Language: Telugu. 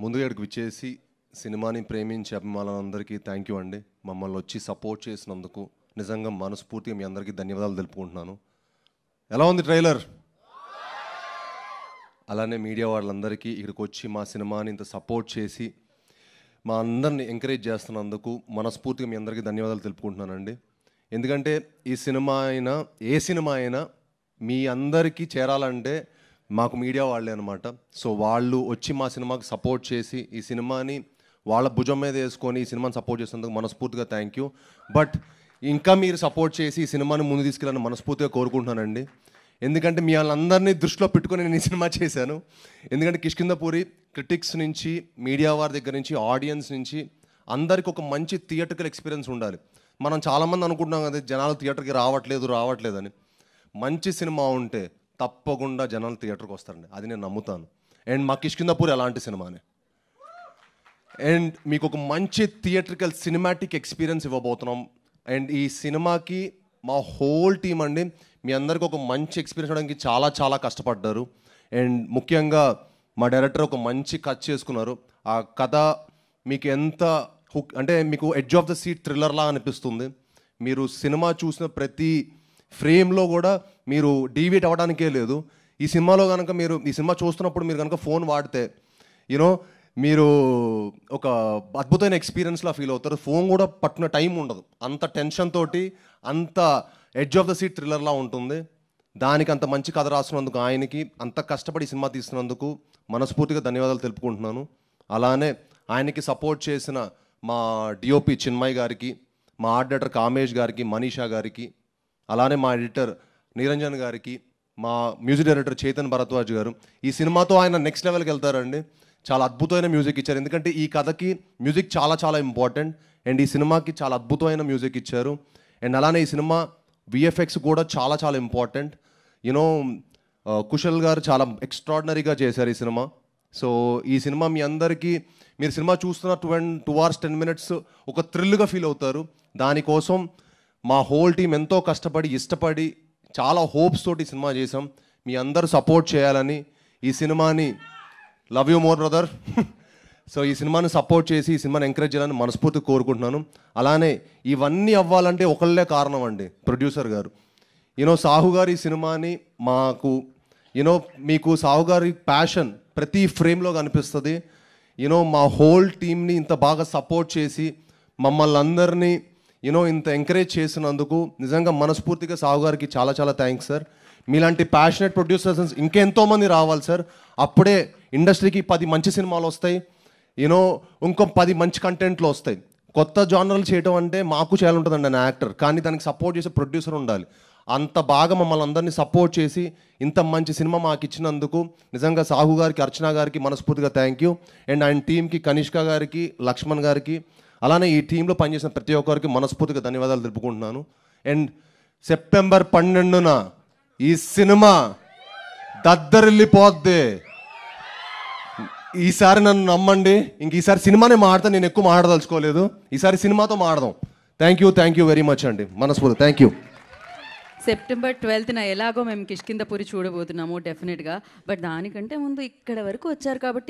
ముందుగా ఇక్కడికి విచ్చేసి సినిమాని ప్రేమించే అభిమానులందరికీ థ్యాంక్ యూ అండి. మమ్మల్ని వచ్చి సపోర్ట్ చేసినందుకు నిజంగా మనస్ఫూర్తిగా మీ అందరికీ ధన్యవాదాలు తెలుపుకుంటున్నాను. ఎలా ఉంది ట్రైలర్? అలానే మీడియా వాళ్ళందరికీ ఇక్కడికి వచ్చి మా సినిమాని ఇంత సపోర్ట్ చేసి మా అందరిని ఎంకరేజ్ చేస్తున్నందుకు మనస్ఫూర్తిగా మీ అందరికీ ధన్యవాదాలు తెలుపుకుంటున్నానండి. ఎందుకంటే ఈ సినిమా అయినా ఏ సినిమా అయినా మీ అందరికీ చేరాలంటే మాకు మీడియా వాళ్ళే అనమాట. సో వాళ్ళు వచ్చి మా సినిమాకి సపోర్ట్ చేసి ఈ సినిమాని వాళ్ళ భుజం మీద వేసుకొని ఈ సినిమాని సపోర్ట్ చేసినందుకు మనస్ఫూర్తిగా థ్యాంక్ యూ. బట్ ఇంకా మీరు సపోర్ట్ చేసి ఈ సినిమాని ముందు తీసుకెళ్ళాలని మనస్ఫూర్తిగా కోరుకుంటున్నానండి. ఎందుకంటే మీ వాళ్ళందరినీ దృష్టిలో పెట్టుకొని నేను ఈ సినిమా చేశాను. ఎందుకంటే కిష్కింధపురి క్రిటిక్స్ నుంచి, మీడియా వారి దగ్గర నుంచి, ఆడియన్స్ నుంచి అందరికి ఒక మంచి థియేటర్కల్ ఎక్స్పీరియన్స్ ఉండాలి. మనం చాలామంది అనుకుంటున్నాం కదా జనాలు థియేటర్కి రావట్లేదని. మంచి సినిమా ఉంటే తప్పకుండా జనాలు థియేటర్కి వస్తారండి, అది నేను నమ్ముతాను. అండ్ మా కిష్కింధపురి అలాంటి సినిమానే. అండ్ మీకు ఒక మంచి థియేటర్కల్ సినిమాటిక్ ఎక్స్పీరియన్స్ ఇవ్వబోతున్నాం. అండ్ ఈ సినిమాకి మా హోల్ టీం అండి మీ అందరికీ ఒక మంచి ఎక్స్పీరియన్స్ ఇవ్వడానికి చాలా చాలా కష్టపడ్డారు. అండ్ ముఖ్యంగా మా డైరెక్టర్ ఒక మంచి కథ చేసుకున్నారు. ఆ కథ మీకు ఎంత హుక్ అంటే మీకు ఎడ్జ్ ఆఫ్ ద సీట్ థ్రిల్లర్లా అనిపిస్తుంది. మీరు సినిమా చూసిన ప్రతి ఫ్రేమ్లో కూడా మీరు డీవియేట్ అవ్వడానికే లేదు. ఈ సినిమాలో కనుక మీరు ఈ సినిమా చూస్తున్నప్పుడు మీరు కనుక ఫోన్ వాడితే మీరు ఒక అద్భుతమైన ఎక్స్పీరియన్స్లా ఫీల్ అవుతారు. ఫోన్ కూడా పట్టిన టైం ఉండదు, అంత టెన్షన్ తోటి అంత ఎడ్జ్ ఆఫ్ ద సీట్ థ్రిల్లర్లా ఉంటుంది. దానికి అంత మంచి కథ రాసినందుకు ఆయనకి, అంత కష్టపడి సినిమా తీసినందుకు మనస్ఫూర్తిగా ధన్యవాదాలు తెలుపుకుంటున్నాను. అలానే ఆయనకి సపోర్ట్ చేసిన మా డిఓపి చిన్మయ్ గారికి, మా ఆర్ట్ డైరెక్టర్ కామేష్ గారికి, మనీషా గారికి, అలానే మా ఎడిటర్ నిరంజన్ గారికి, మా మ్యూజిక్ డైరెక్టర్ చేతన్ భరద్వాజ్ గారు. ఈ సినిమాతో ఆయన నెక్స్ట్ లెవెల్కి వెళ్తారండి. చాలా అద్భుతమైన మ్యూజిక్ ఇచ్చారు. ఎందుకంటే ఈ కథకి మ్యూజిక్ చాలా చాలా ఇంపార్టెంట్. అండ్ ఈ సినిమాకి చాలా అద్భుతమైన మ్యూజిక్ ఇచ్చారు. అండ్ అలానే ఈ సినిమా విఎఫ్ఎక్స్ కూడా చాలా చాలా ఇంపార్టెంట్. కుశల్ గారు చాలా ఎక్స్ట్రాడినరీగా చేశారు ఈ సినిమా. సో ఈ సినిమా మీ అందరికీ, మీరు సినిమా చూస్తున్న 2 hours 10 minutes ఒక థ్రిల్గా ఫీల్ అవుతారు. దానికోసం మా హోల్ టీం ఎంతో కష్టపడి, ఇష్టపడి, చాలా హోప్స్ తోటి ఈ సినిమా చేసాం. మీ అందరూ సపోర్ట్ చేయాలని, ఈ సినిమాని love you more brother. So ఈ సినిమాని సపోర్ట్ చేసి ఈ సినిమాని ఎంకరేజ్ చేయాలని మనస్ఫూర్తిగా కోరుకుంటున్నాను. అలానే ఇవన్నీ అవ్వాలంటే ఒకళ్ళే కారణం అండి, ప్రొడ్యూసర్ గారు. సాహు గారు ఈ సినిమాని మాకు మీకు సాహు గారి ప్యాషన్ ప్రతి ఫ్రేమ్లో కనిపిస్తుంది. మా హోల్ టీమ్ని ఇంత బాగా సపోర్ట్ చేసి మమ్మల్ని అందరినీ ఇంత ఎంకరేజ్ చేసినందుకు నిజంగా మనస్ఫూర్తిగా సాహు గారికి చాలా చాలా థ్యాంక్స్ సార్. మీలాంటి ప్యాషనెట్ ప్రొడ్యూసర్స్ ఇంకెంతోమంది రావాలి సార్. అప్పుడే ఇండస్ట్రీకి 10 మంచి సినిమాలు వస్తాయి, ఇంకో 10 మంచి కంటెంట్లు వస్తాయి. కొత్త జానర్లు చేయడం అంటే మాకు చేయాలంటుందండి నేను యాక్టర్, కానీ దానికి సపోర్ట్ చేసే ప్రొడ్యూసర్ ఉండాలి. అంత బాగా మమ్మల్ని అందరినీ సపోర్ట్ చేసి ఇంత మంచి సినిమా మాకు ఇచ్చినందుకు నిజంగా సాహు గారికి, అర్చన గారికి మనస్ఫూర్తిగా థ్యాంక్ యూ. అండ్ ఆయన టీంకి కనిష్క గారికి, లక్ష్మణ్ గారికి, అలానే ఈ టీంలో పనిచేసిన ప్రతి ఒక్కరికి మనస్ఫూర్తిగా ధన్యవాదాలు తెలుపుకుంటున్నాను. అండ్ September 12న ఈ సినిమా దద్దరిల్లిపోద్ది. ఈసారి నన్ను నమ్మండి, ఇంక ఈసారి సినిమానే మాడతాను, నేను ఎక్కువ మాట్లాడదలుచుకోలేదు. ఈసారి సినిమాతో మాడదాం. థ్యాంక్ యూ వెరీ మచ్ అండి, మనస్ఫూర్తి థ్యాంక్ యూ. September 12న ఎలాగో మేము కిష్కింధపురి చూడబోతున్నాము డెఫినెట్గా. బట్ దానికంటే ముందు ఇక్కడ వరకు వచ్చారు కాబట్టి